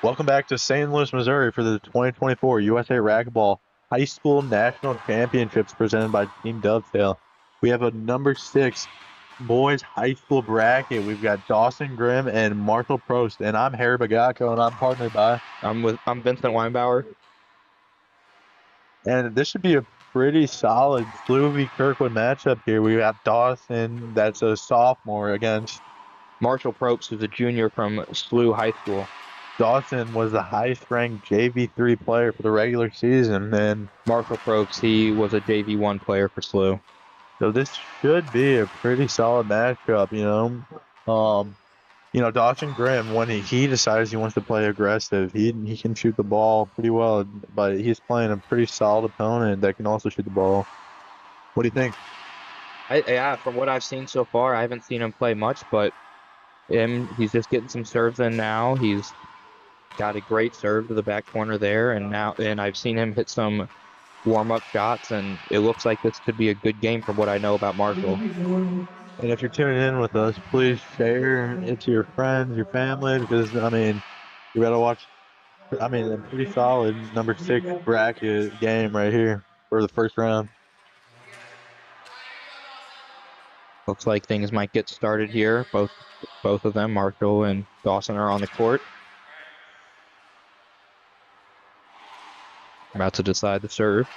Welcome back to St. Louis, Missouri for the 2024 USA Racquetball High School National Championships presented by Team Dovetail. We have a number 6 boys high school bracket. We've got Dawson Grimm and Marshall Prost, and I'm Harry Bagacco, and I'm partnered by... I'm Vincent Weinbauer. And this should be a pretty solid SLU v. Kirkwood matchup here. We got Dawson, that's a sophomore, against Marshall Probst, who's a junior from SLU High School. Dawson was the highest-ranked JV3 player for the regular season, and Marshall Probst, he was a JV1 player for SLU. So this should be a pretty solid matchup, Dawson Grimm, when he decides he wants to play aggressive, he can shoot the ball pretty well, but he's playing a pretty solid opponent that can also shoot the ball. What do you think? Yeah, from what I've seen so far, I haven't seen him play much, but he's just getting some serves in now. He's got a great serve to the back corner there, and I've seen him hit some warm-up shots, and it looks like this could be a good game from what I know about Marshall. And if you're tuning in with us, please share it to your friends, your family, because, you got to watch, a pretty solid number 6 bracket game right here for the first round. Looks like things might get started here. Both of them, Marshall and Dawson, are on the court. About to decide the serve.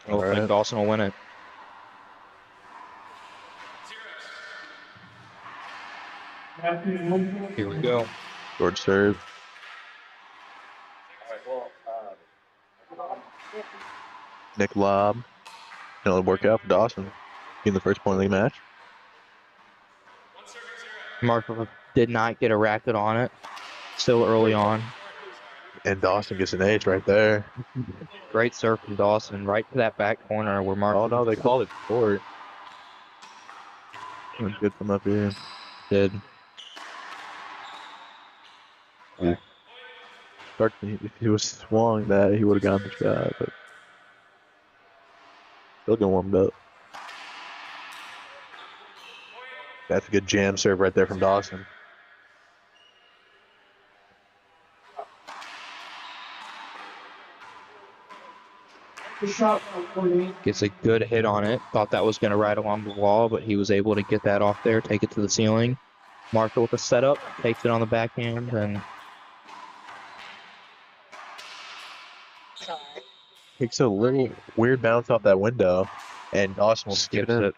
Looks like Dawson will win it. Here we go. Short serve. Nick lob. It'll work out for Dawson in the first point of the match. Marshall did not get a racket on it. Still early on. And Dawson gets an ace right there. Great serve from Dawson right to that back corner where Marshall... Oh, no, they called it short. Good from up here. Did. If he was swung that, he would have gotten the shot, but still getting warmed up. That's a good jam serve right there from Dawson. Gets a good hit on it. Thought that was going to ride along the wall, but he was able to get that off there, take it to the ceiling. Marshall with a setup, takes it on the backhand, and takes a little weird bounce off that window, and Dawson will skip it.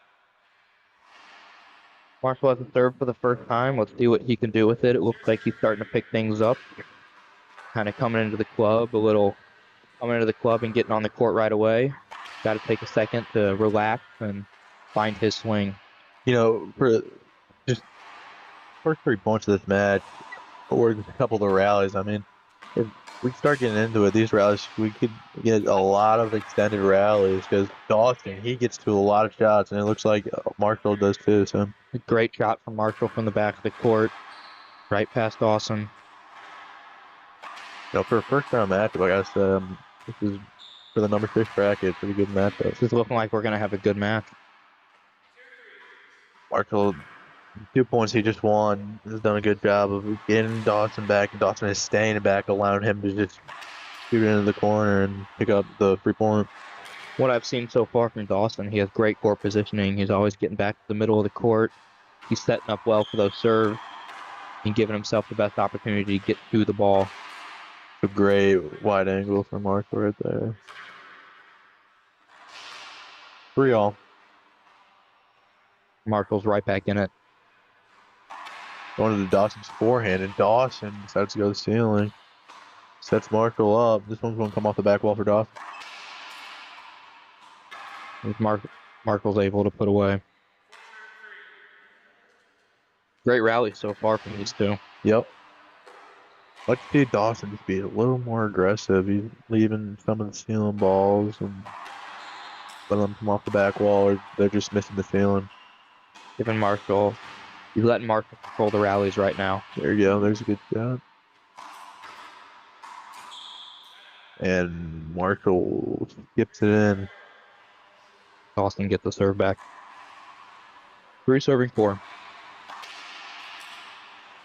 Marshall has a serve for the first time. Let's see what he can do with it. It looks like he's starting to pick things up. Kind of coming into the club and getting on the court right away. Got to take a second to relax and find his swing. For just first 3 points of this match, or a couple of the rallies, if we start getting into it, these rallies, we could get a lot of extended rallies because Dawson, he gets to a lot of shots, and it looks like Marshall does too. So a great shot from Marshall from the back of the court, right past Dawson. For a first round matchup, like I said, this is for the number 6 bracket, pretty good matchup. This is looking like we're going to have a good match. Marshall, 2 points he just won, has done a good job of getting Dawson back, and Dawson is staying back, allowing him to just shoot into the corner and pick up the 3-point. What I've seen so far from Dawson, he has great court positioning. He's always getting back to the middle of the court. He's setting up well for those serves and giving himself the best opportunity to get to the ball. A great wide angle from Marshall right there. 3-all. Marshall's right back in it. Going to the Dawson's forehand, and Dawson decides to go to the ceiling. Sets Marshall up. This one's going to come off the back wall for Dawson. Marshall's able to put away. Great rally so far from these two. Yep. Let's see Dawson just be a little more aggressive. He's leaving some of the ceiling balls and letting them come off the back wall, or they're just missing the ceiling. He's letting Marshall control the rallies right now. There you go. There's a good shot. And Marshall skips it in. Dawson gets the serve back. 3 serving 4.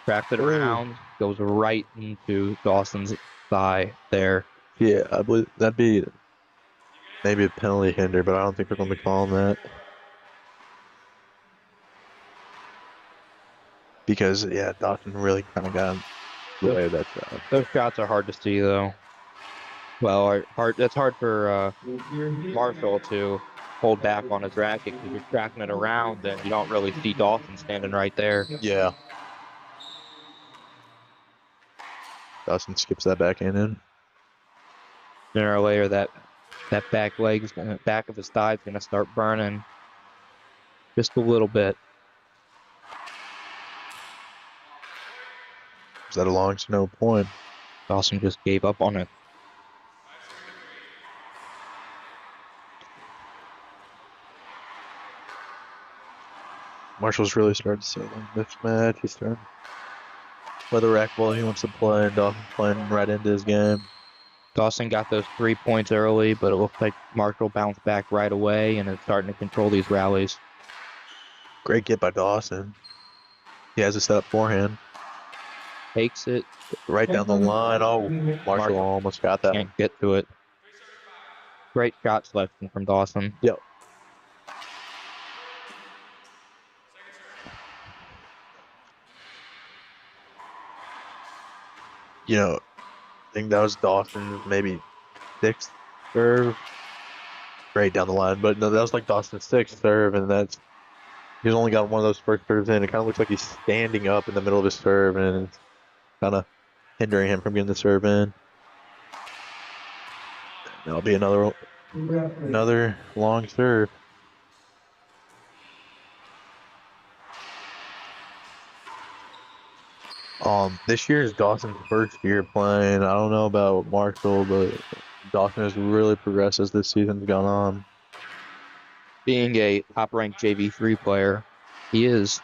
Tracks it around, goes right into Dawson's thigh there. Yeah, I believe that'd be maybe a penalty hinder, but I don't think they're going to be calling that. Because, yeah, Dawson really kind of got away with that shot. Those shots are hard to see, though. Well, it's hard for Marshall to hold back on his racket because you're tracking it around and you don't really see Dawson standing right there. Yeah. Dawson skips that backhand in. Sooner or later, that back of his thigh is going to start burning just a little bit. Is that a long to no point? Dawson just gave up on it. Marshall's really starting to settle in this match. He's starting to play the racquetball he wants to play, and Dawson's playing right into his game. Dawson got those 3 points early, but it looks like Marshall bounced back right away and is starting to control these rallies. Great get by Dawson. He has a set up forehand. Takes it. Right down the line. Oh, Marshall almost got that. Can't get to it. Great shot selection from Dawson. Yep. You know, I think that was Dawson's maybe 6th serve. Great down the line, but no, that was like Dawson's 6th serve, and he's only got one of those first serves in. It kind of looks like he's standing up in the middle of his serve, and it's kind of hindering him from getting the serve in. That'll be another long serve. This year is Dawson's first year playing. I don't know about Marshall, but Dawson has really progressed as this season's gone on. Being a top-ranked JV3 player, he is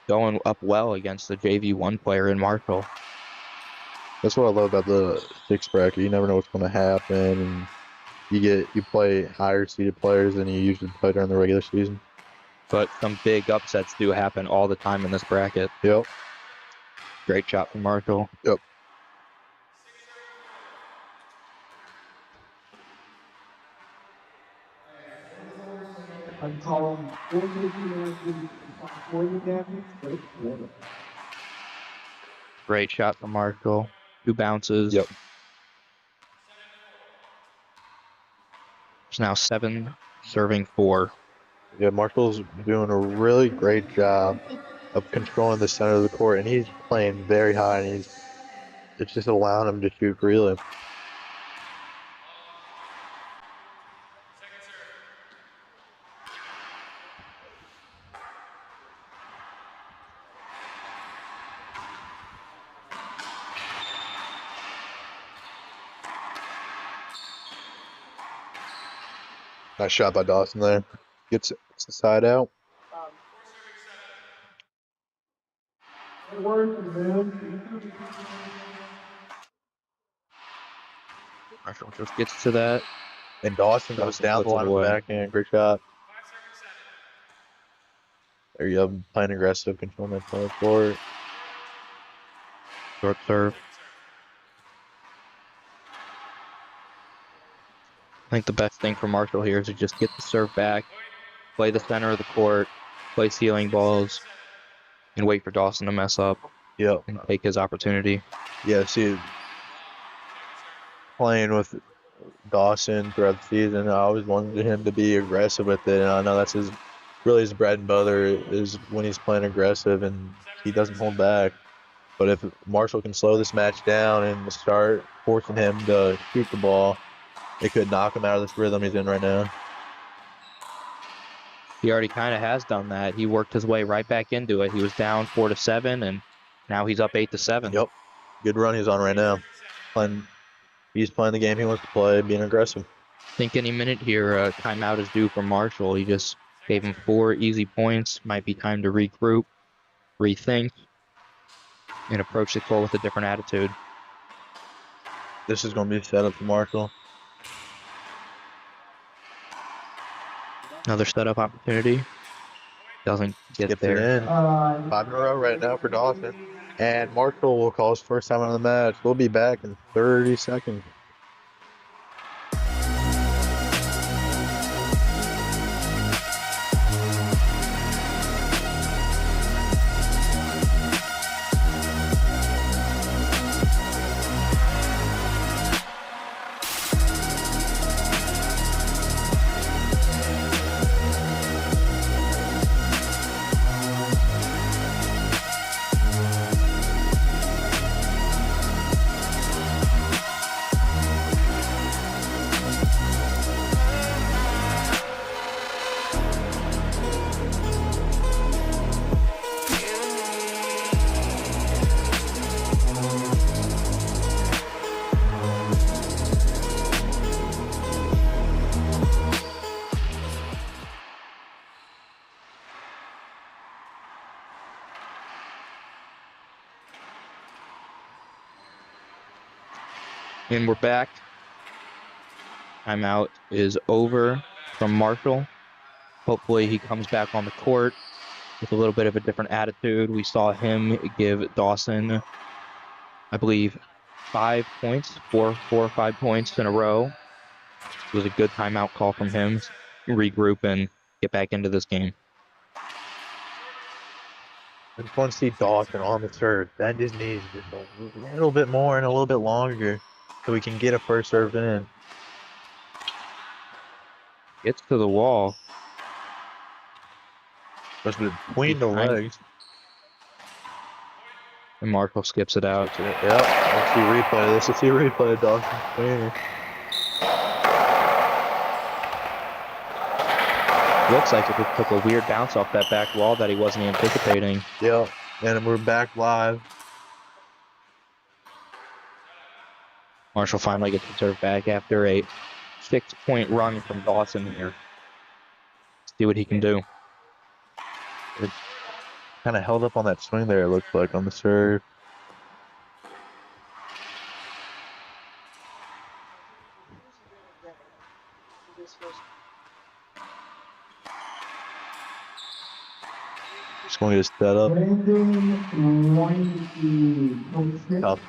going up well against the JV1 player in Marshall. That's what I love about the 6 bracket. You never know what's going to happen. And you play higher seeded players than you usually play during the regular season. But some big upsets do happen all the time in this bracket. Yep. Great shot from Marshall. Yep. Great shot from Marshall. 2 bounces. Yep. It's now 7 serving 4. Yeah, Marshall's doing a really great job of controlling the center of the court, and he's playing very high, and it's just allowing him to shoot freely. Nice shot by Dawson there. Gets the side out. Marshall just gets to that. And Dawson goes down the line of the backhand. Great shot. There you go. Playing aggressive, controlling that play forward. Short serve. I think the best thing for Marshall here is to just get the serve back, play the center of the court, play ceiling balls, and wait for Dawson to mess up. Yep. And take his opportunity. Yeah, see, playing with Dawson throughout the season, I always wanted him to be aggressive with it, and I know that's really his bread and butter is when he's playing aggressive and he doesn't hold back. But if Marshall can slow this match down and start forcing him to shoot the ball, it could knock him out of this rhythm he's in right now. He already kind of has done that. He worked his way right back into it. He was down 4-7, and now he's up 8-7. Yep. Good run he's on right now. He's playing the game he wants to play, being aggressive. I think any minute here, a timeout is due for Marshall. He just gave him 4 easy points. Might be time to regroup, rethink, and approach the court with a different attitude. This is going to be set up for Marshall. Another setup opportunity. Doesn't get Skips it there. in. 5 in a row right now for Dawson. And Marshall will call his first time out of the match. We'll be back in 30 seconds. And we're back. Timeout is over from Marshall. Hopefully he comes back on the court with a little bit of a different attitude. We saw him give Dawson, I believe, 5 points, four or 5 points in a row. It was a good timeout call from him. Regroup and get back into this game. I just want to see Dawson on the serve. Bend his knees just a little bit more and a little bit longer so we can get a first serve in. Gets to the wall. Just between the legs. And Marshall skips it out. Yep. Let's see replay of this. Let's see replay of Dawson's swing. Looks like it just took a weird bounce off that back wall that he wasn't anticipating. Yep. And we're back live. Marshall finally gets the serve back after a 6-point run from Dawson here. See what he can do. It kind of held up on that swing there, it looked like, on the serve. Just going to get set up. Tough.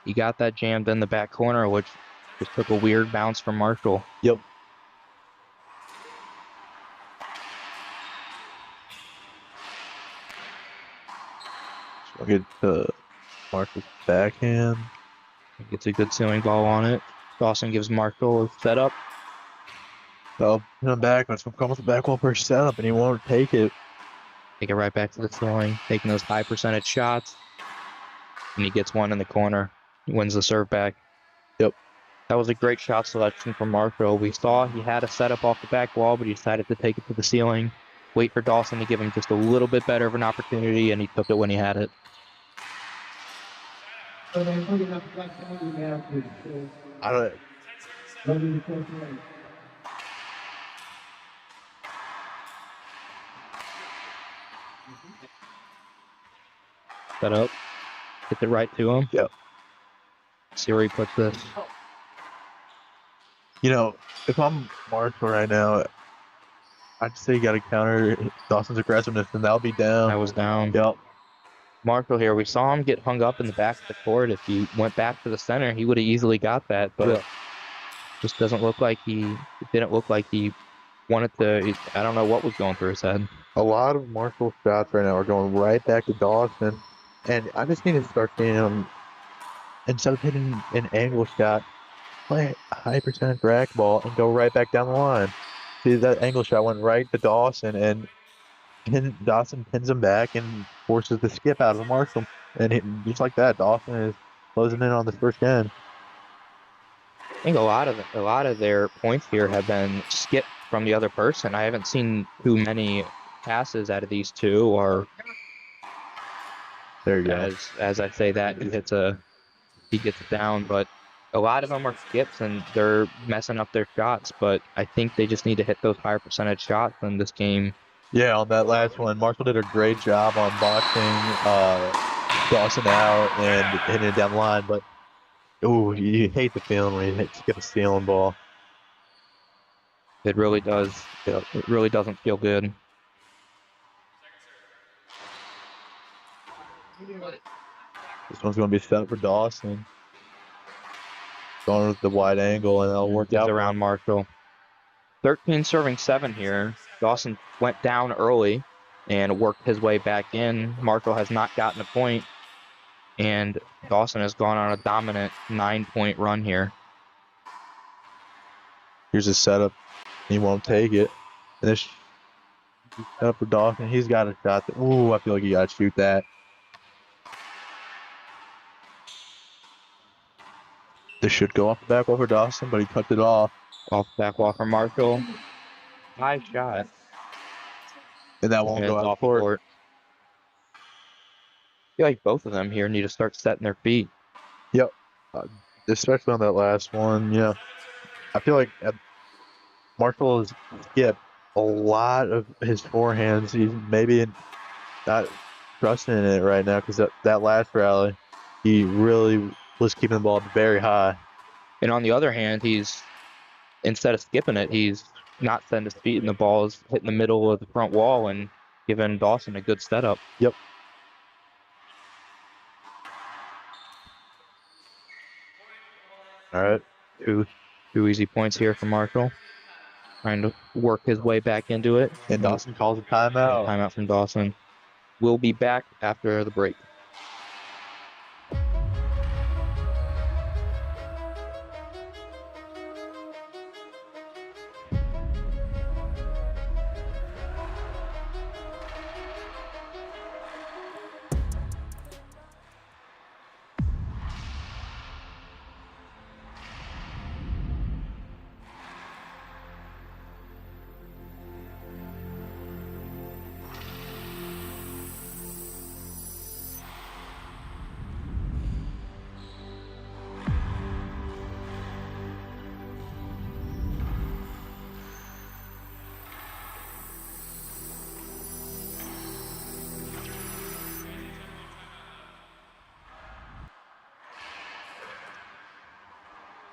He got that jammed in the back corner, which just took a weird bounce from Marshall. Yep. We'll get Marshall's backhand. Gets a good ceiling ball on it. Dawson gives Marshall a setup. So, him back. Let's come with the back wall first setup, and he won't take it. Take it right back to the ceiling, taking those high percentage shots. And he gets one in the corner. He wins the serve back. Yep. That was a great shot selection from Marshall. We saw he had a setup off the back wall, but he decided to take it to the ceiling. Wait for Dawson to give him just a little bit better of an opportunity, and he took it when he had it. I don't. Set up. Gets it right to him. Yep. See where he puts this. You know, if I'm Marshall right now, I'd say you got to counter Dawson's aggressiveness, and that'll be down. I was down. Yep. Marshall here, we saw him get hung up in the back of the court. If he went back to the center, he would have easily got that, but just doesn't look like it didn't look like he wanted to. I don't know what was going through his head. A lot of Marshall's shots right now are going right back to Dawson, and I just need to start seeing him, instead of hitting an angle shot, play a high percentage rack ball and go right back down the line. See, that angle shot went right to Dawson, and Dawson pins him back and forces the skip out of Marshall. And just like that, Dawson is closing in on this first game. I think a lot of their points here have been skipped from the other person. I haven't seen too many passes out of these two, or there you go. As I say that, he gets it down, but a lot of them are skips and they're messing up their shots. But I think they just need to hit those higher percentage shots in this game. Yeah, on that last one, Marshall did a great job on boxing Dawson out and hitting it down the line, but you hate the feeling when you skip a stealing ball. It really does. Yep. It really doesn't feel good. This one's going to be set for Dawson. Going with the wide angle, and that'll work Gives out. around Marshall. 13 serving 7 here. Dawson went down early and worked his way back in. Marshall has not gotten a point, and Dawson has gone on a dominant 9-point run here. Here's his setup. He won't take it. And this up for Dawson. He's got a shot. Ooh, I feel like he got to shoot that. This should go off the back wall for Dawson, but he cut it off. Off the back wall for Marshall. High shot. And that won't And go it's out off the court. court. I feel like both of them here need to start setting their feet. Yep. Especially on that last one. Yeah. I feel like Marshall has skipped a lot of his forehands. He's maybe not trusting in it right now because that last rally, he really was keeping the ball very high. And on the other hand, instead of skipping it, he's not setting his feet, and the ball is hitting the middle of the front wall and giving Dawson a good setup. Yep. All right. Two easy points here for Marshall. Trying to work his way back into it. And Dawson calls a timeout. Timeout from Dawson. We'll be back after the break.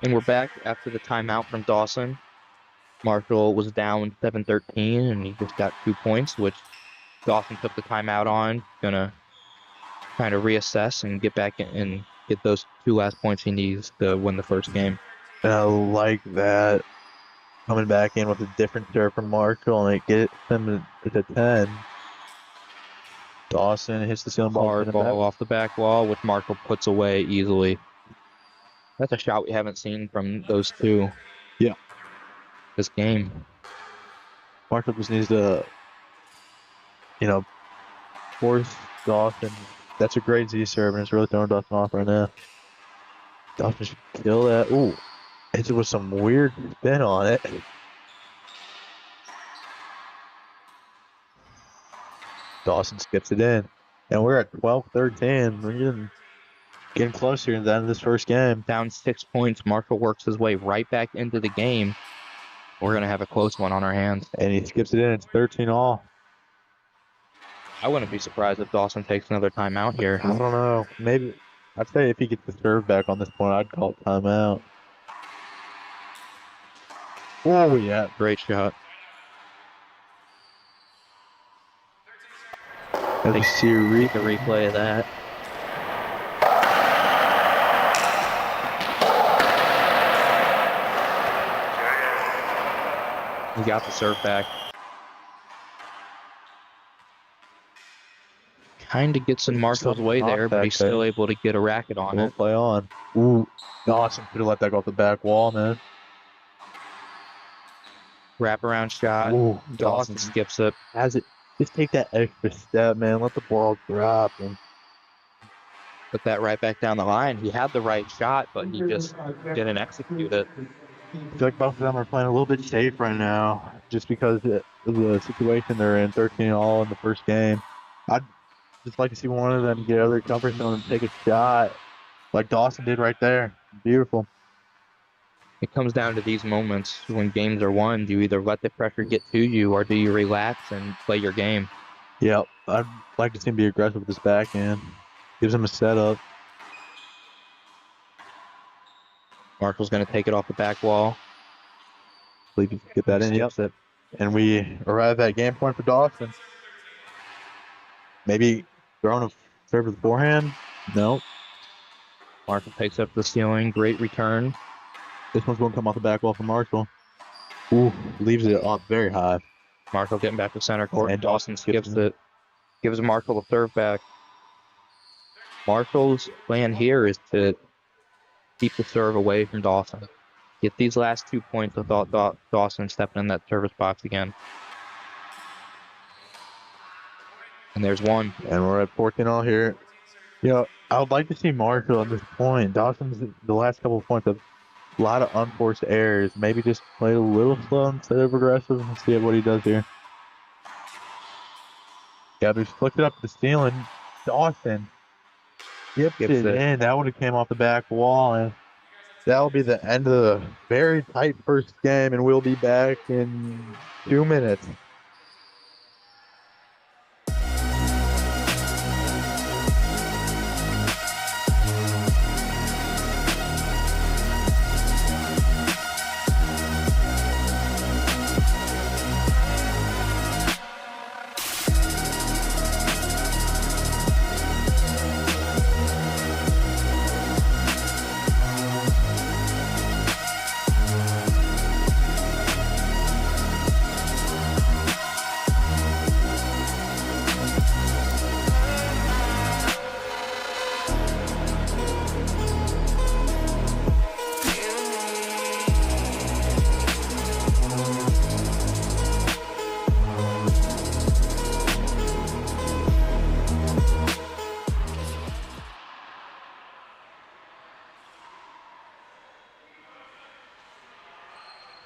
And we're back after the timeout from Dawson. Marshall was down 7-13, and he just got 2 points, which Dawson took the timeout on. Gonna kind of reassess and get back in and get those 2 last points he needs to win the first game. And I like that. Coming back in with a different serve from Marshall, and it gets him to 10. Dawson hits the ceiling ball. Hard ball off the back wall, which Marshall puts away easily. That's a shot we haven't seen from those two. Yeah. This game. Marshall just needs to, force Dawson. That's a great Z serve, and it's really throwing Dawson off right now. Dawson should kill that. Ooh. It was some weird spin on it. Dawson skips it in. And we're at 12-13. We're getting closer to the end of this first game. Down 6 points. Marshall works his way right back into the game. We're going to have a close one on our hands. And he skips it in. It's 13-all. I wouldn't be surprised if Dawson takes another timeout here. I don't know. Maybe. I'd say if he gets the serve back on this point, I'd call it timeout. Oh, yeah. Great shot. Let me see the replay of that. He got the serve back. Kind of gets in Marshall's way there, but he's still able to get a racket on it. Play on. Ooh, Dawson could have let that go off the back wall, man. Wraparound shot. Ooh, Dawson skips it. Has it? Just take that extra step, man. Let the ball drop and put that right back down the line. He had the right shot, but he just didn't execute it. I feel like both of them are playing a little bit safe right now, just because of the situation they're in. 13-all in the first game. I'd just like to see one of them get out of their comfort zone and take a shot, like Dawson did right there. Beautiful. It comes down to these moments when games are won. Do you either let the pressure get to you, or do you relax and play your game? Yeah, I'd like to see him be aggressive with his backhand. Gives him a setup. Marshall's going to take it off the back wall. believe you get that in. Yep. Skips it. And we arrive at game point for Dawson. Maybe throwing a serve with the forehand. No. Marshall takes up the ceiling. Great return. This one's going to come off the back wall for Marshall. Ooh, leaves it up very high. Marshall getting back to center court, and Dawson skips it. it. Gives Marshall a serve back. Marshall's plan here is to keep the serve away from Dawson. Get these last 2 points without Dawson stepping in that service box again. And there's one. And we're at 14-all here. You know, I would like to see Marshall at this point. Dawson's the last couple of points of a lot of unforced errors. Maybe just play a little slow instead of aggressive and see what he does here. Gathers flicked it up the ceiling. Dawson gives it in. That would have came off the back wall, and that will be the end of the very tight first game, and we'll be back in 2 minutes.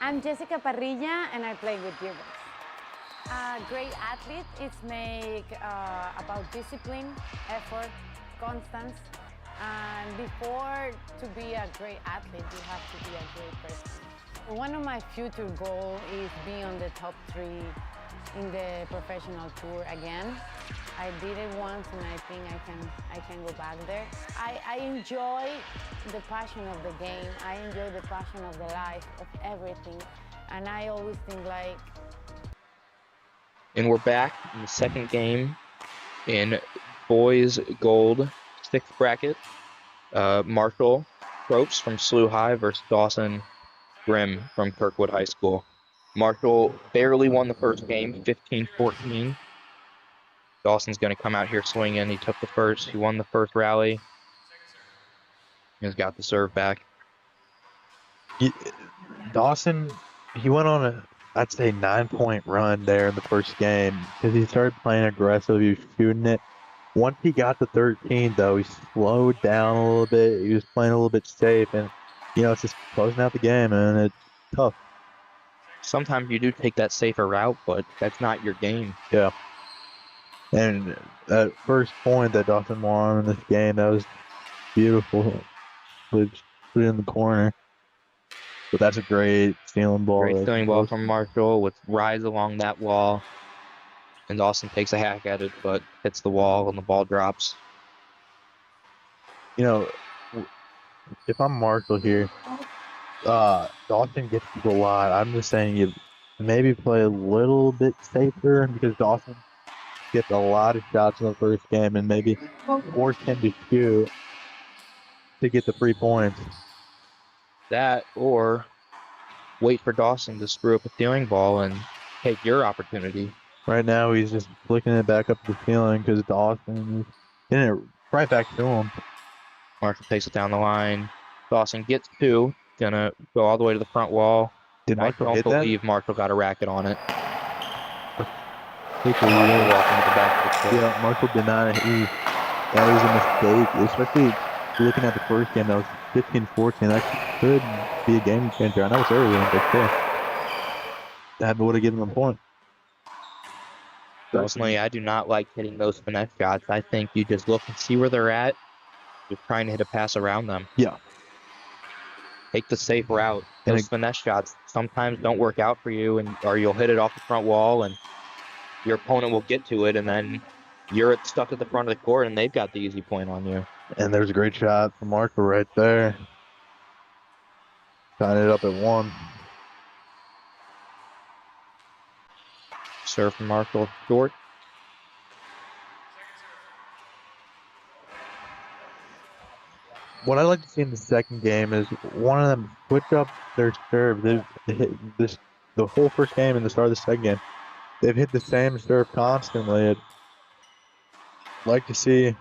I'm Jessica Parrilla, and I play with duels. A great athlete is make about discipline, effort, constance, and before to be a great athlete, you have to be a great person. One of my future goals is be on the top 3 in the professional tour again. I did it once, and I think I can go back there. I enjoy the passion of the game. I enjoy the passion of the life, of everything. And I always think like... And we're back in the second game in boys gold 6th bracket. Marshall Probst from SLU High versus Dawson Grimm from Kirkwood High School. Marshall barely won the first game, 15-14. Dawson's going to come out here swinging. He took the first. He won the first rally. He's got the serve back. Dawson, he went on a, I'd say, 9-point run there in the first game because he started playing aggressive. He was shooting it. Once he got to 13, though, he slowed down a little bit. He was playing a little bit safe, and it's just closing out the game, and it's tough. Sometimes you do take that safer route, but that's not your game. Yeah. And that first point that Dawson won in this game, that was beautiful. Put it in the corner. But that's a great stealing ball. Great stealing ball from Marshall with rise along that wall. And Dawson takes a hack at it, but hits the wall and the ball drops. If I'm Marshall here, Dawson gets a lot. I'm just saying you maybe play a little bit safer because Dawson gets a lot of shots in the first game and maybe force him to shoot to get the 3 points. That, or wait for Dawson to screw up a stealing ball and take your opportunity. Right now, he's just flicking it back up the ceiling because Dawson is getting it right back to him. Marshall takes it down the line. Dawson gets 2. Gonna go all the way to the front wall. Did Marshall I hit don't that? believe Marshall got a racket on it. Marshall walking to the back of the court. Yeah, Marshall did not. That was a mistake, especially looking at the first game. That was 15-14. That could be a game changer. I know it's early, but still. That would have given them a point. Personally, I do not like hitting those finesse shots. I think you just look and see where they're at. You're trying to hit a pass around them. Yeah. Take the safe route. Those finesse shots sometimes don't work out for you, or you'll hit it off the front wall, and your opponent will get to it, and then you're stuck at the front of the court, and they've got the easy point on you. And there's a great shot from Marshall right there. Tying it up at 1. Serve from Marshall short. What I like to see in the second game is one of them switch up their serve. They hit this the whole first game and the start of the second game. They've hit the same serve constantly. I'd like to see,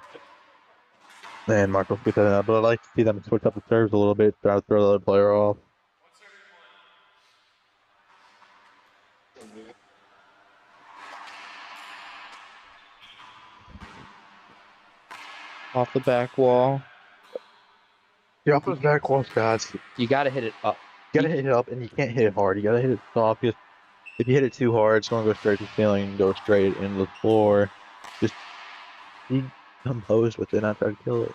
man, Marco get that out, but I'd like to see them switch up the serves a little bit, try to throw the other player off. Off the back wall. The off his back wall shots, You got to hit it up. you gotta hit it up, and you can't hit it hard. You gotta hit it soft. Because if you hit it too hard, it's gonna go straight to the ceiling and go straight into the floor. Just be composed with it, not try to kill it.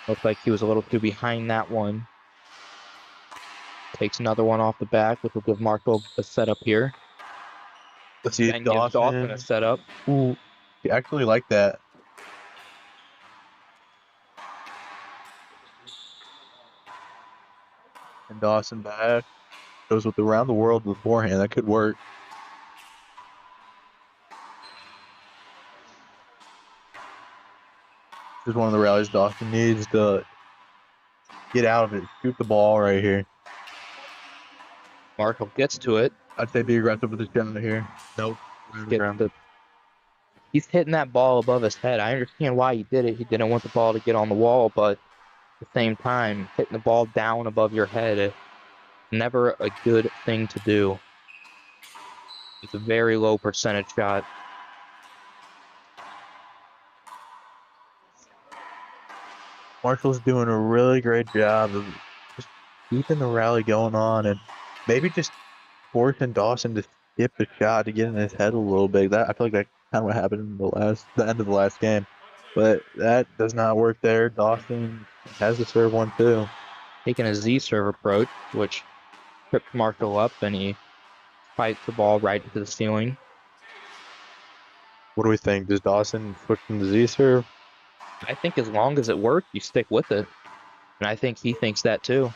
Looks like he was a little too behind that one. Takes another one off the back, which will give Marco a setup here. Let's see, And gives Dawson a setup. Ooh, you actually like that. And Dawson back. Goes with the around the world beforehand. That could work. This is one of the rallies Dawson needs to get out of it. Shoot the ball right here. Marco gets to it. I'd say be aggressive with the shot here. Nope. He's hitting that ball above his head. I understand why he did it. He didn't want the ball to get on the wall, but at the same time, hitting the ball down above your head is never a good thing to do. It's a very low percentage shot. Marshall's doing a really great job of just keeping the rally going on and maybe just forcing Dawson to skip the shot to get in his head a little bit. That I feel like that kind of what happened in the end of the last game. But that does not work there. Dawson has to serve one too. Taking a Z serve approach, which trips Marshall up, and he fights the ball right into the ceiling. What do we think? Does Dawson switch from the Z serve? I think as long as it works, you stick with it. And I think he thinks that too.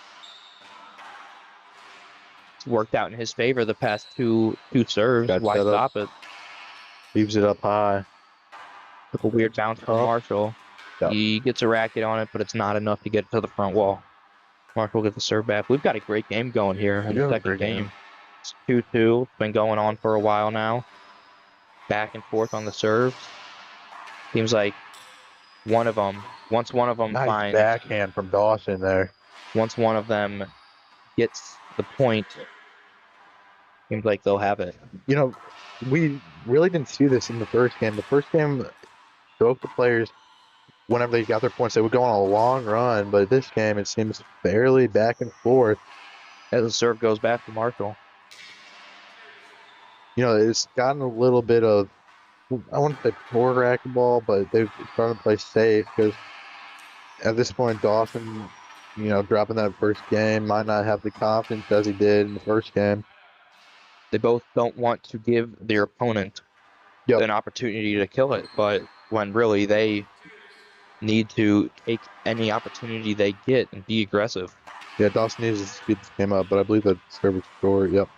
It's worked out in his favor the past two serves. Got Why set up. stop it? Leaves it up high. Took a weird bounce from Marshall. Yep. He gets a racket on it, but it's not enough to get it to the front wall. Marshall gets the serve back. We've got a great game going here in the second game. It's 2-2. It's been going on for a while now. Back and forth on the serves. Seems like once one of them Nice finds, backhand from Dawson there. once one of them gets the point, seems like they'll have it. You know, we really didn't see this in the first game. The first game, both the players, whenever they got their points, they would go on a long run. But this game, it seems fairly back and forth. As the serve goes back to Marshall. You know, it's gotten a little bit of, I wouldn't say poor racquetball, but they've started to play safe because at this point, Dawson, you know, dropping that first game might not have the confidence as he did in the first game. They both don't want to give their opponent an opportunity to kill it, but when really they need to take any opportunity they get and be aggressive. Yeah, Dawson needs to speed this game up, but I believe that serve was short. Yep.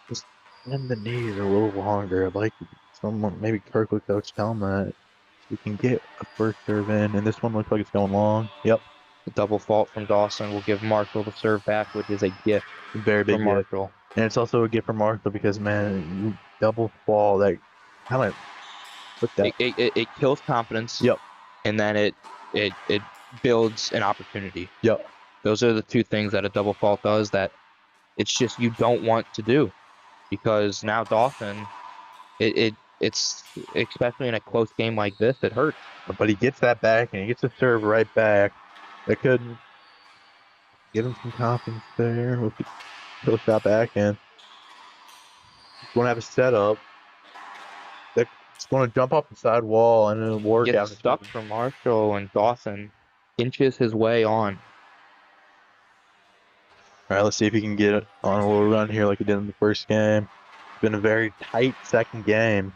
Just and the knees are a little longer. I'd like someone, maybe Kirk would coach tell him that so we can get a first serve in, and this one looks like it's going long. Yep. The double fault from Dawson will give Marshall the serve back, which is a gift Very big for gift. Marshall. And it's also a gift for Marshall because, man, you double fall, that kind of put that. It kills confidence. Yep. And then it builds an opportunity. Yep. Those are the two things that a double fault does that it's just you don't want to do. Because now Dawson, it's especially in a close game like this, it hurts. But he gets that back, and he gets the serve right back. That could give him some confidence there with the kill shot back, and he's going to have a setup. It's going to jump off the side wall, and it'll work out. Gets stuck from Marshall, and Dawson inches his way on. All right, let's see if he can get it on a little run here like he did in the first game. It's been a very tight second game.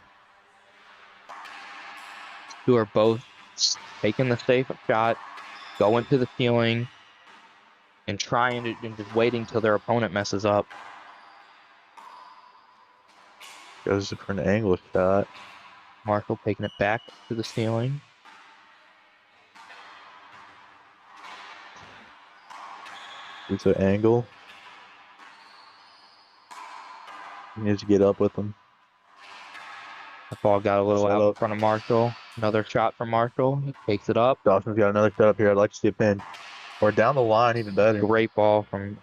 Who are both taking the safe shot, going to the ceiling, and trying to and just waiting till their opponent messes up. Goes for an angle shot. Marshall taking it back to the ceiling. It's an angle. He needs to get up with him. The ball got a little Set out in up. front of Marshall. Another shot from Marshall. He takes it up. Dawson's got another setup here. I'd like to see a pin. Or down the line, even better. Great ball from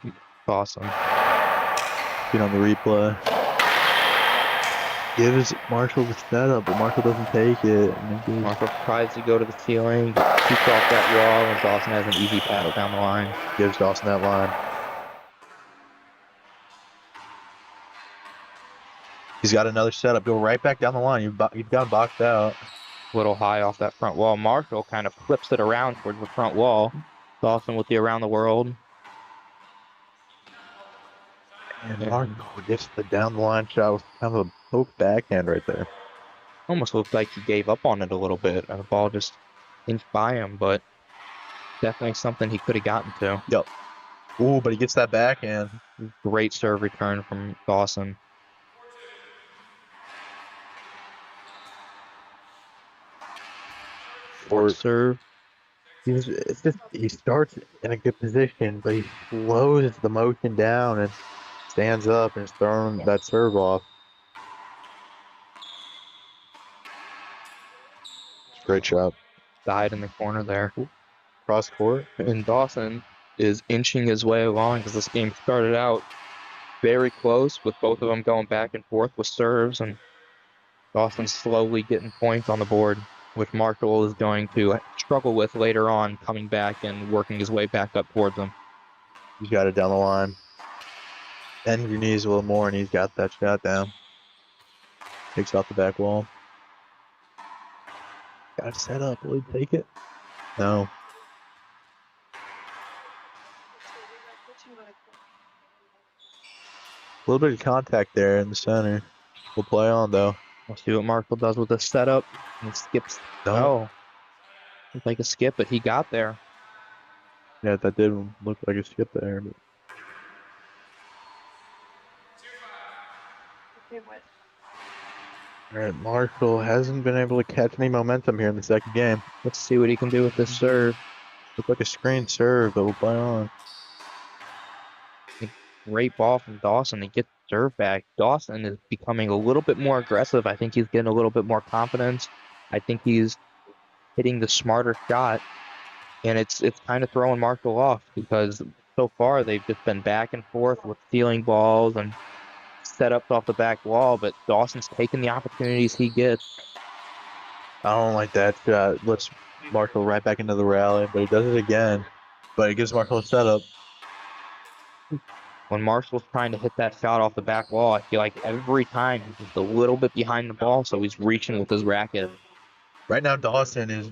Dawson. Get on the replay. Gives Marshall the setup, but Marshall doesn't take it. Marshall tries to go to the ceiling, but shoots off that wall, and Dawson has an easy pass down the line. Gives Dawson that line. He's got another setup. Go right back down the line. You've got him boxed out. A little high off that front wall. Marshall kind of flips it around towards the front wall. Dawson with the around the world. And Marshall gets the down the line shot with kind of a poke backhand right there. Almost looked like he gave up on it a little bit. And the ball just inched by him, but definitely something he could have gotten to. Yep. Ooh, but he gets that backhand. Great serve return from Dawson. Or serve. He starts in a good position, but he slows the motion down and stands up and is throwing that serve off. Great shot. Died in the corner there. Cross court. And Dawson is inching his way along because this game started out very close with both of them going back and forth with serves, and Dawson slowly getting points on the board, which Marshall is going to struggle with later on, coming back and working his way back up towards him. He's got it down the line. Bend your knees a little more, and he's got that shot down. Takes off the back wall. Got it set up. Will he take it? No. A little bit of contact there in the center. We'll play on, though. We'll see what Marshall does with this setup. He skips. No. Looked like a skip, but he got there. Yeah, that did look like a skip there. But... All right, Marshall hasn't been able to catch any momentum here in the second game. Let's see what he can do with this serve. Looked like a screen serve, but we'll play on. Great ball from Dawson to get the serve back. Dawson is becoming a little bit more aggressive. I think he's getting a little bit more confidence. I think he's hitting the smarter shot, and it's kind of throwing Marshall off because so far they've just been back and forth with stealing balls and setups off the back wall, but Dawson's taking the opportunities he gets. I don't like that shot. Let's Marshall right back into the rally, but he does it again. But it gives Marshall a setup. When Marshall's trying to hit that shot off the back wall, I feel like every time he's just a little bit behind the ball, so he's reaching with his racket. Right now, Dawson is,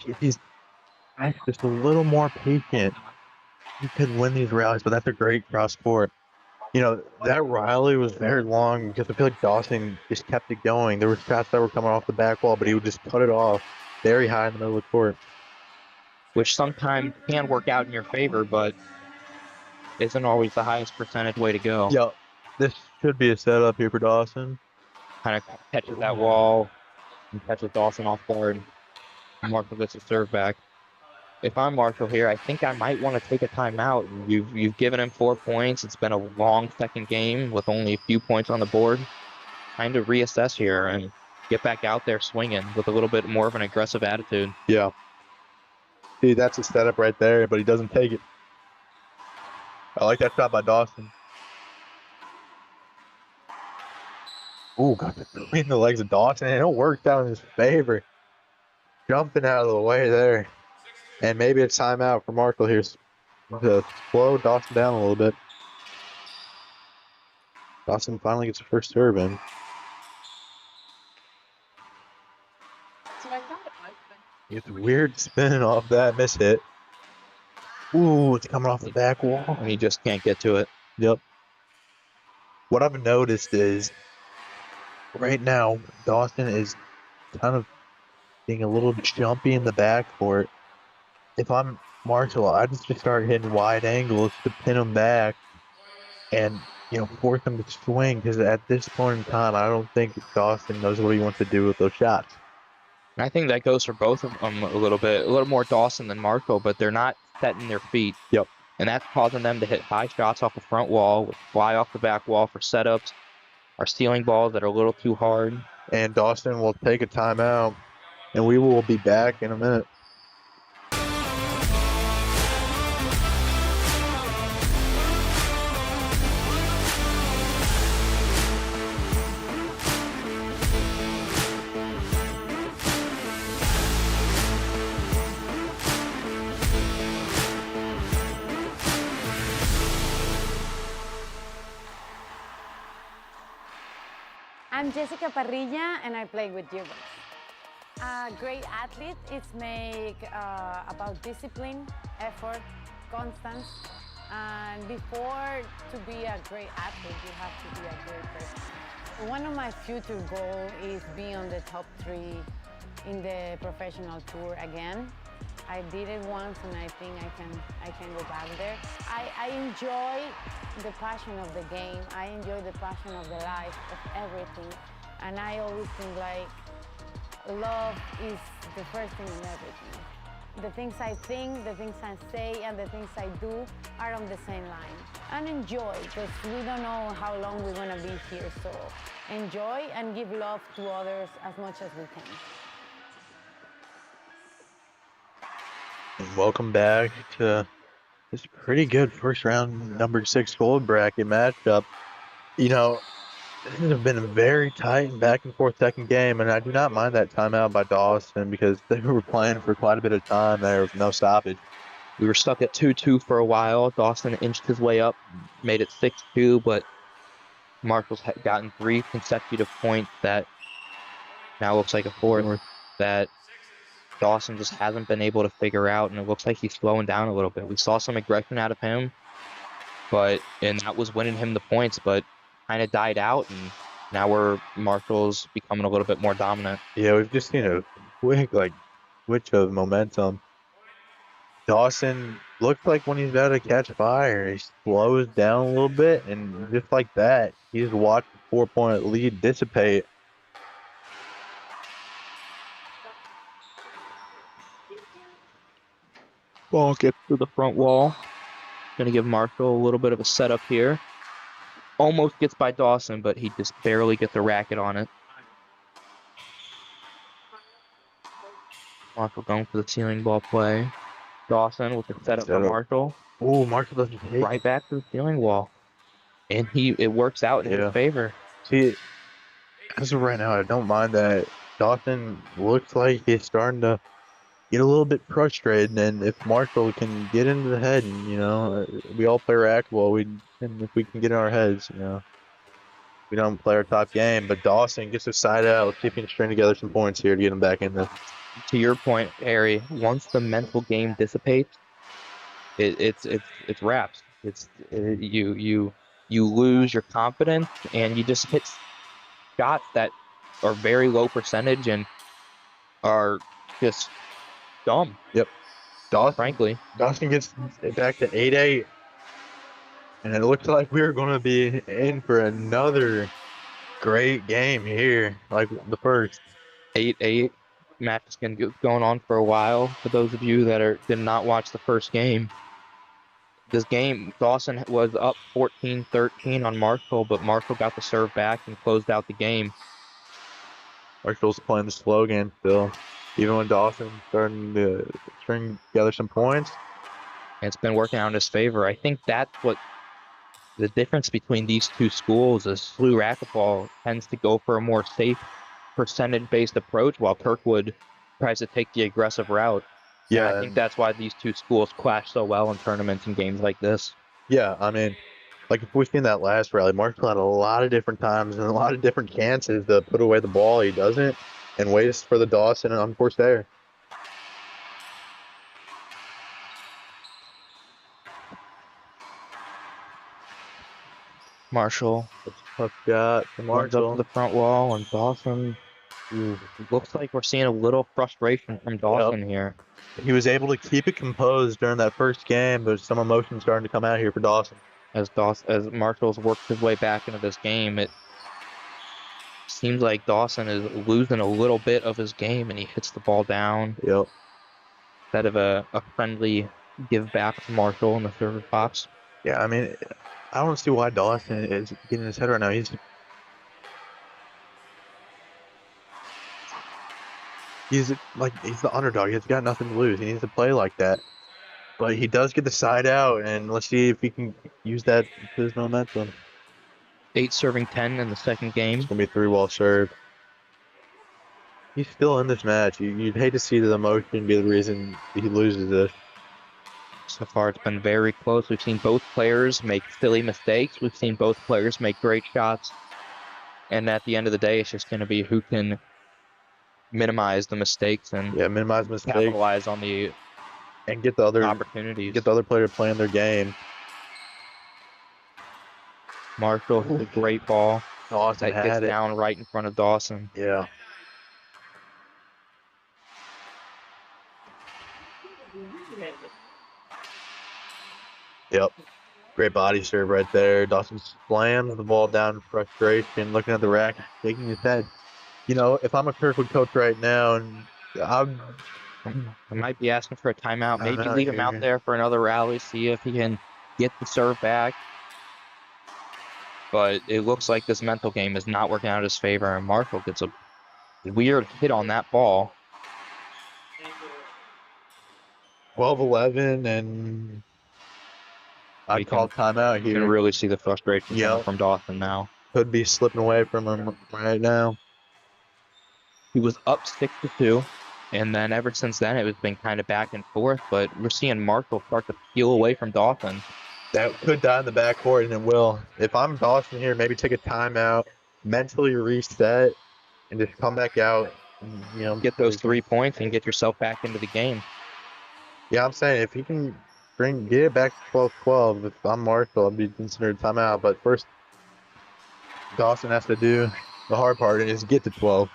if he's just a little more patient, he could win these rallies, but that's a great cross court. You know, that rally was very long because I feel like Dawson just kept it going. There were shots that were coming off the back wall, but he would just cut it off very high in the middle of the court. Which sometimes can work out in your favor, but isn't always the highest percentage way to go. Yeah, this should be a setup here for Dawson. Kind of catches that wall and catches Dawson off guard. Marshall gets a serve back. If I'm Marshall here, I think I might want to take a timeout. You've given him 4 points. It's been a long second game with only a few points on the board. Time to reassess here and get back out there swinging with a little bit more of an aggressive attitude. Yeah. See, that's a setup right there, but he doesn't take it. I like that shot by Dawson. Ooh, got between the legs of Dawson, and it worked out in his favor. Jumping out of the way there. And maybe it's timeout for Marshall here to slow Dawson down a little bit. Dawson finally gets the first serve in. It's weird spinning off that miss hit. Ooh, it's coming off the back wall. And he just can't get to it. Yep. What I've noticed is right now, Dawson is kind of being a little jumpy in the backcourt. If I'm Marshall, I just start hitting wide angles to pin him back and force him to swing, because at this point in time, I don't think Dawson knows what he wants to do with those shots. And I think that goes for both of them a little more Dawson than Marco, but they're not setting their feet. Yep. And that's causing them to hit high shots off the front wall, fly off the back wall for setups, or stealing balls that are a little too hard. And Dawson will take a timeout, and we will be back in a minute. I'm Jessica Parrilla, and I play with duels. A great athlete is about discipline, effort, constance, and before to be a great athlete, you have to be a great person. One of my future goals is be on the top 3 in the professional tour again. I did it once, and I think I can go back there. I enjoy the passion of the game. I enjoy the passion of the life, of everything. And I always think love is the first thing in everything. The things I think, the things I say, and the things I do are on the same line. And enjoy, because we don't know how long we're gonna be here. So enjoy and give love to others as much as we can. And welcome back to this pretty good first round number 6 gold bracket matchup. This has been a very tight and back and forth second game, and I do not mind that timeout by Dawson because they were playing for quite a bit of time. There was no stoppage. We were stuck at 2-2 for a while. Dawson inched his way up, made it 6-2, but Marshall's had gotten 3 consecutive points that now looks like a 4th that Dawson just hasn't been able to figure out, and it looks like he's slowing down a little bit. We saw some aggression out of him, and that was winning him the points, but kind of died out, and now Marshall's becoming a little bit more dominant. Yeah, we've just seen a quick switch of momentum. Dawson looks like when he's about to catch fire, he slows down a little bit, and just like that, he's watched the 4-point lead dissipate. Ball gets to the front wall. Gonna give Marshall a little bit of a setup here. Almost gets by Dawson, but he just barely gets a racket on it. Marshall going for the ceiling ball play. Dawson with the setup for Marshall. Oh, Marshall doesn't hit. Right back to the ceiling wall. And it works out in his favor. See, as of right now, I don't mind that. Dawson looks like he's starting to get a little bit frustrated, and if Marshall can get into the head, and we all play racquetball, and if we can get in our heads, we don't play our top game. But Dawson gets his side out. Let's see if he can string together some points here to get him back in this. To your point, Harry, once the mental game dissipates, it's wraps. You lose your confidence, and you just hit shots that are very low percentage and are just dumb. Yep. Frankly. Dawson gets it back to 8-8. And it looks like we're going to be in for another great game here, like the first. 8-8. Match has been going on for a while. For those of you that did not watch the first game, this game, Dawson was up 14-13 on Marshall, but Marshall got the serve back and closed out the game. Marshall's playing the slow game still, even when Dawson's starting to string together some points. And it's been working out in his favor. I think that's what the difference between these two schools is. SLU racquetball tends to go for a more safe percentage-based approach, while Kirkwood tries to take the aggressive route. Yeah, and I think that's why these two schools clash so well in tournaments and games like this. Yeah, I mean, like if we've seen that last rally, Marshall had a lot of different times and a lot of different chances to put away the ball. He doesn't, and waits for the Dawson and unforced error. Marshall. Tough shot to Marshall. Up to the front wall, and Dawson. Looks like we're seeing a little frustration from Dawson here. He was able to keep it composed during that first game, but some emotion starting to come out here for Dawson. as Marshall's worked his way back into this game. It seems like Dawson is losing a little bit of his game, and he hits the ball down Yep. instead of a friendly give back to Marshall in the server box. Yeah, I mean, I don't see why Dawson is getting his head right now. He's the underdog. He's got nothing to lose. He needs to play like that. But he does get the side out, and let's see if he can use that to his momentum. 8 serving 10 in the second game. It's gonna be 3-ball serve. He's still in this match. You'd hate to see the emotion be the reason he loses this. So far, it's been very close. We've seen both players make silly mistakes. We've seen both players make great shots. And at the end of the day, it's just going to be who can minimize the mistakes and minimize mistakes capitalize on the and get the other opportunities. Get the other player playing their game. Marshall hit a great ball. Dawson That gets down right in front of Dawson. Yeah. Yep. Great body serve right there. Dawson slams the ball down in frustration, looking at the rack, shaking his head. You know, if I'm a Kirkwood coach right now, and I might be asking for a timeout. Maybe leave him out there for another rally, see if he can get the serve back. But it looks like this mental game is not working out in his favor, and Marshall gets a weird hit on that ball. 12-11, and I call timeout here. You can really see the frustration coming from Dawson now. Could be slipping away from him right now. He was up 6-2, and then ever since then, it's been kind of back and forth, but we're seeing Marshall start to peel away from Dawson. That could die in the backcourt, and it will. If I'm Dawson here, maybe take a timeout, mentally reset, and just come back out. And, get those 3 points and get yourself back into the game. Yeah, I'm saying if he can get it back to 12-12, if I'm Marshall, I'd be considered timeout. But first, Dawson has to do the hard part, and is get to 12.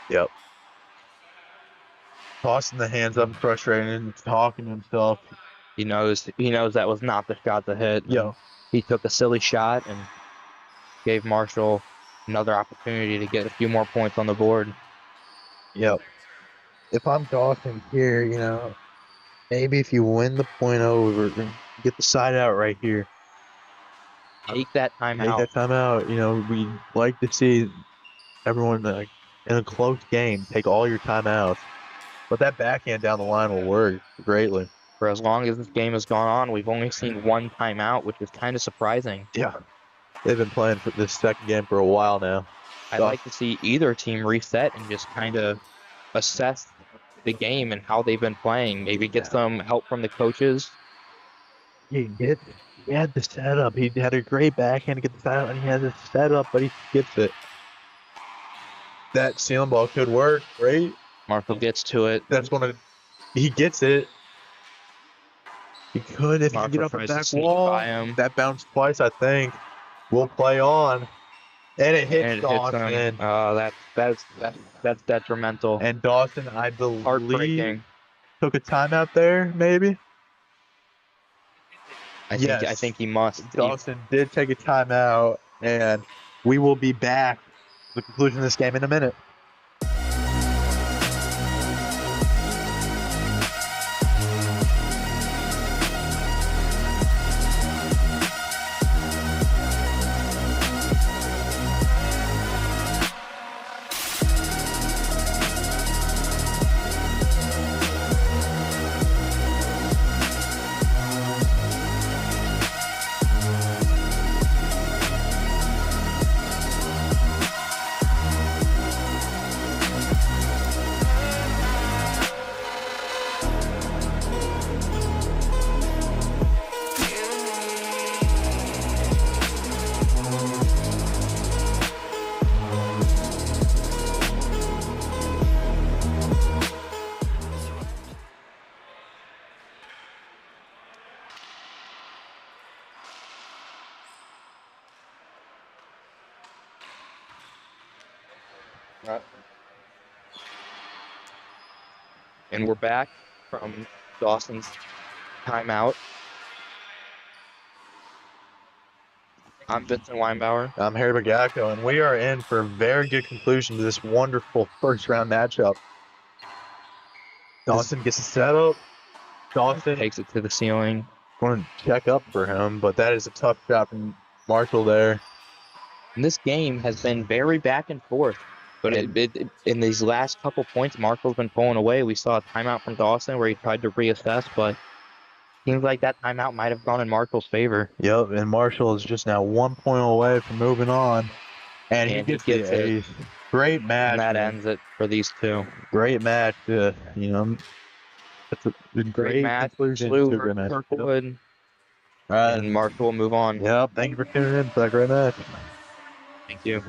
Yep. Tossing the hands up, frustrated, and talking to himself. He knows that was not the shot to hit. Yeah. He took a silly shot and gave Marshall another opportunity to get a few more points on the board. Yep. If I'm Dawson here, maybe if you win the point over, get the side out right here. Take that timeout. Take that timeout. We like to see everyone in a close game take all your timeouts. But that backhand down the line will work greatly. For as long as this game has gone on, we've only seen one timeout, which is kind of surprising. Yeah. They've been playing for this second game for a while now. I'd like to see either team reset and just kind of assess the game and how they've been playing. Maybe get some help from the coaches. He had the setup. He had a great backhand to get the setup, and he has a setup, but he skips it. That ceiling ball could work, right? Marshall gets to it. He gets it. He could if he can get up the back wall. That bounced twice, I think. We'll play on. And it hits Dawson. That's detrimental. And Dawson, I believe, heartbreaking. Took a timeout there, maybe. I think he must. Dawson did take a timeout, and we will be back to the conclusion of this game in a minute. And we're back from Dawson's timeout. I'm Vincent Weinbauer. I'm Harry Bagacco, and we are in for a very good conclusion to this wonderful first round matchup. Dawson gets a setup. Dawson Takes it to the ceiling. going to check up for him, but that is a tough shot from Marshall there. And this game has been very back and forth. But in these last couple points, Marshall's been pulling away. We saw a timeout from Dawson where he tried to reassess, but seems like that timeout might have gone in Marshall's favor. Yep, and Marshall is just now 1 point away from moving on. And he gets the ace. Great match. And that man. ends it for these two. Great match. That's a great match. conclusion Blue to a great versus match. Kirkwood. All right. And Marshall will move on. Yep. Thank you for tuning in for that great match. Thank you.